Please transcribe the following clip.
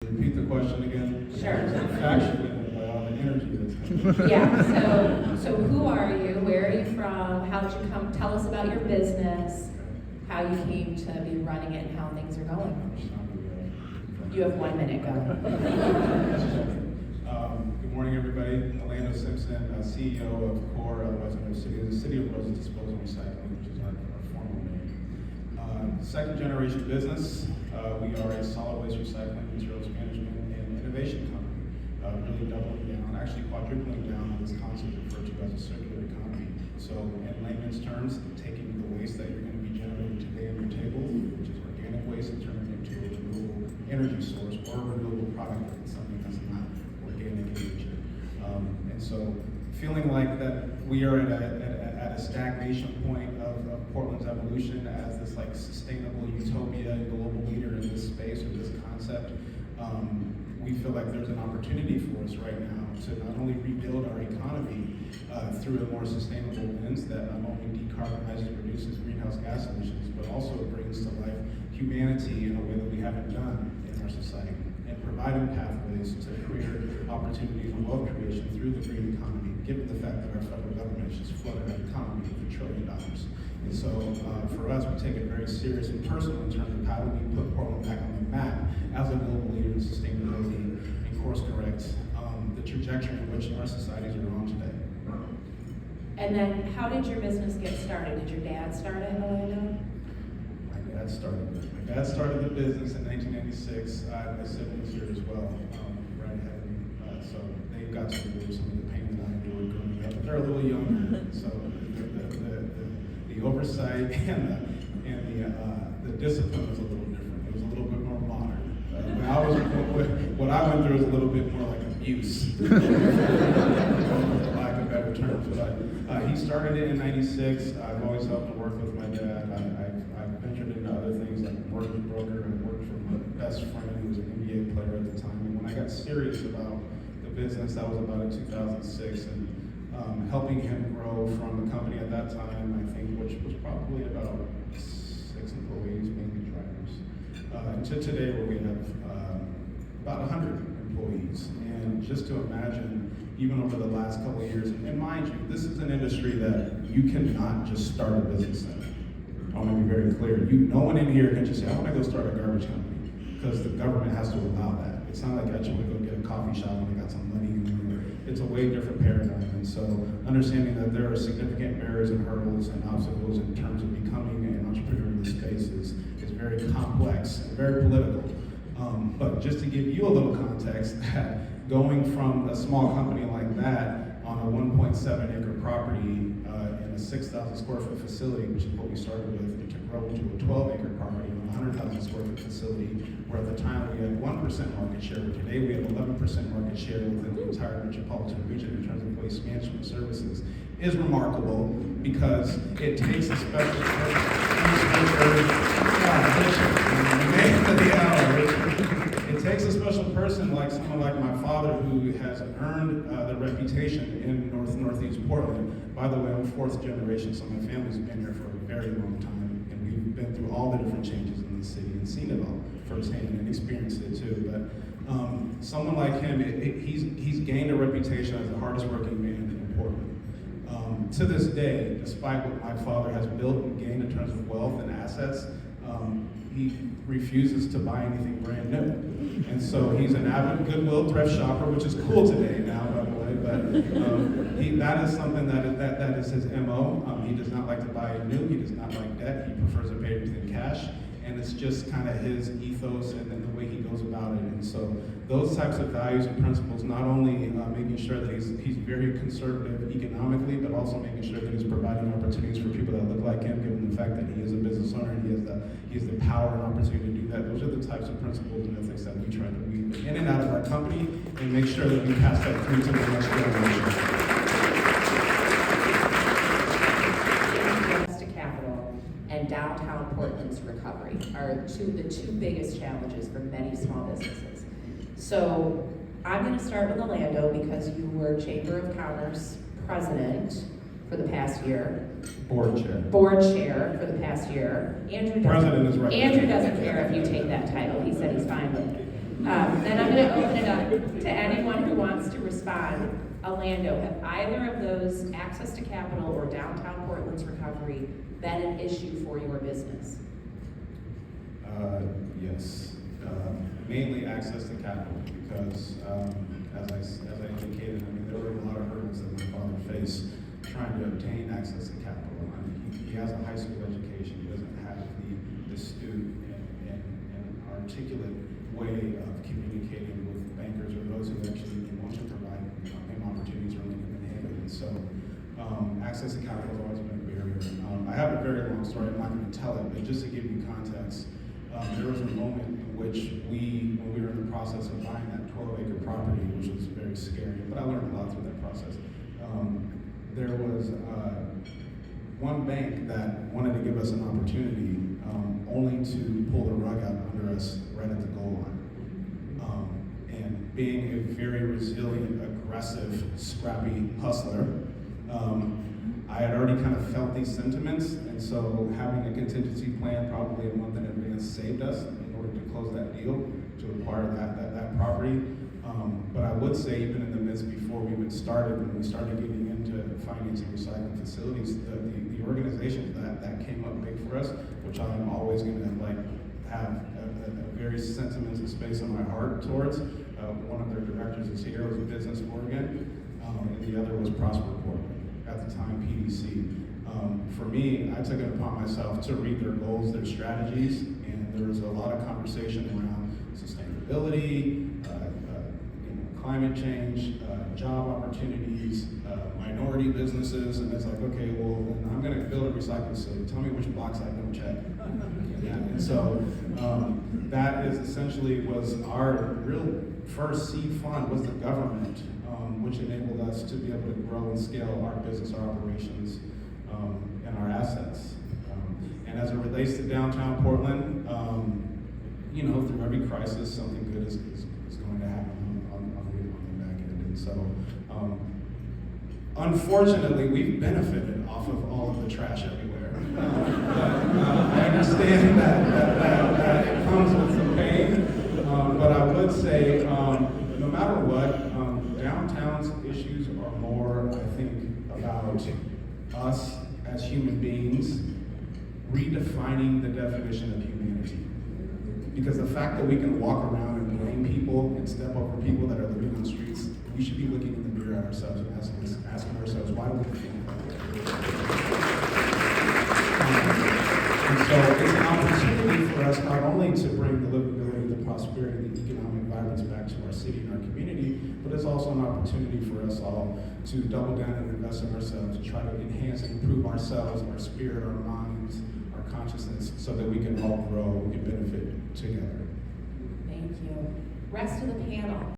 Repeat the question again. Sure. Infatuated by all the energy that's Yeah, so who are you? Where are you from? How did you come? Tell us about your business, how you came to be running it, and how things are going. You have 1 minute, go. Good morning, everybody. Alando Simpson, CEO of COR, otherwise known as City of Roses Disposal Recycling, which is our formal name. Second generation business. We are a solid waste recycling, materials management, and innovation company. Really doubling down, actually quadrupling down on this concept referred to as a circular economy. So in layman's terms, taking the waste that you're going to be generating today on your table, which is organic waste, and turning it into a renewable energy source or a renewable product, like something that's not organic in nature. And so feeling like that we are at a stagnation point of Portland's evolution as this like sustainable utopia and global leader in this space or this concept, we feel like there's an opportunity for us right now to not only rebuild our economy through a more sustainable lens that not only decarbonizes and reduces greenhouse gas emissions, but also brings to life humanity in a way that we haven't done in our society, and providing pathways to career opportunities and wealth creation through the green economy, given the fact that our federal government has just flooded our economy with $1 trillion. And so for us, we take it very serious and personal in terms of how do we put Portland back on the map as a global leader in sustainability and course correct the trajectory in which our societies are on today. And then how did your business get started? Did your dad start it, Alando? My dad started the business in 1996. My siblings here as well, right ahead of me. So they've got to endure some of the pain that I endured growing up. But they're a little younger, so the oversight and the discipline was a little different. It was a little bit more modern. What I went through was a little bit more like abuse, for lack of better terms. But he started it in '96. I've always helped to work with my dad. I've ventured into other things like mortgage broker. I worked for my best friend who was an NBA player at the time. And when I got serious about the business, that was about in 2006. And helping him grow from a company at that time, I think, which was probably about 6 employees, mainly drivers, to today where we have about 100 employees. And just to imagine, even over the last couple of years, and mind you, this is an industry that you cannot just start a business in. I want to be very clear. No one in here can just say, I want to go start a garbage company, because the government has to allow that. It's not like I just want to go get a coffee shop when I got some money. It's a way different paradigm. And so understanding that there are significant barriers and hurdles and obstacles in terms of becoming an entrepreneur in this space is very complex and very political. But just to give you a little context, that going from a small company like that on a 1.7 acre property in a 6,000 square foot facility, which is what we started with, to grow into a 12 acre property in a 100,000 square foot facility, where at the time we had 1% market share, but today we have 11% market share within the entire metropolitan region in terms of waste management services, is remarkable because it takes a special It takes a special person like someone like my father, who has earned the reputation in Northeast Portland. By the way, I'm 4th generation, so my family's been here for a very long time, and we've been through all the different changes in the city and seen it all firsthand and experienced it too. But someone like him, he's gained a reputation as the hardest working man in Portland. To this day, despite what my father has built and gained in terms of wealth and assets, he refuses to buy anything brand new. And so he's an avid Goodwill thrift shopper, which is cool today now, by the way, but that is something that is his MO. He does not like to buy new, he does not like debt, he prefers to pay everything cash, and it's just kind of his ethos and the way he goes about it. And so those types of values and principles, not only making sure that he's very conservative economically, but also making sure that he's providing opportunities for people that look like him, given the fact that he is a business owner and he has the power and opportunity to do that. Those are the types of principles and ethics that we try to weave in and out of our company and make sure that we pass that through to the next generation. And downtown Portland's recovery are the two biggest challenges for many small businesses. So I'm going to start with Alando because you were Chamber of Commerce president for the past year. Board chair for the past year. Andrew President is right. Andrew doesn't care if you take that title. He said he's fine with it. Then I'm gonna open it up to anyone who wants to respond. Alando, have either of those, access to capital or downtown Portland's recovery, been an issue for your business? Yes. Mainly access to capital, because as I indicated, I mean, there were a lot of hurdles that my father faced trying to obtain access to capital. I mean, he has a high school education. He doesn't have the astute and articulate way of communicating with bankers or those who actually want to provide him opportunities or making them handle it. So access to capital has always been a barrier. I have a very long story. I'm not going to tell it, but just to give you context, there was a moment in which when we were in the process of buying that 12-acre property, which was very scary, but I learned a lot through that process. There was one bank that wanted to give us an opportunity, only to pull the rug out under us right at the goal line. And being a very resilient, aggressive, scrappy hustler, I had already kind of felt these sentiments, and so having a contingency plan probably a month in advance saved us in order to close that deal, to acquire that property. But I would say even in the midst before we even started, when we started getting into financing recycling facilities, the organizations that came up big for us, which I'm always going to have a very sentimental space in my heart towards. One of their directors is here, it was Business Oregon, and the other was Prosper Portland, at the time PBC. For me, I took it upon myself to read their goals, their strategies, and there was a lot of conversation around sustainability, climate change, job opportunities, minority businesses, and it's like, okay, well, then I'm gonna build a recycling facility. Tell me which box I don't check. Yeah, and so that is essentially was our real first seed fund was the government, which enabled us to be able to grow and scale our business, our operations, and our assets. And as it relates to downtown Portland, through every crisis, something good is going to happen on the back end. And so, unfortunately, we've benefited off of all of the trash everywhere. I understand that it comes with some pain, but I would say, no matter what, downtown's issues are more, I think, about us as human beings redefining the definition of humanity. Because the fact that we can walk around and blame people and step over people that are living on the streets, we should be looking in the mirror at ourselves and asking ourselves, why do we feel that way? And so it's an opportunity for us not only to bring the livability, the prosperity, the economic vibrance back to our city and our community, but it's also an opportunity for us all to double down and invest in ourselves, to try to enhance and improve ourselves, our spirit, our minds, our consciousness, so that we can all grow and benefit together. Thank you. Rest of the panel.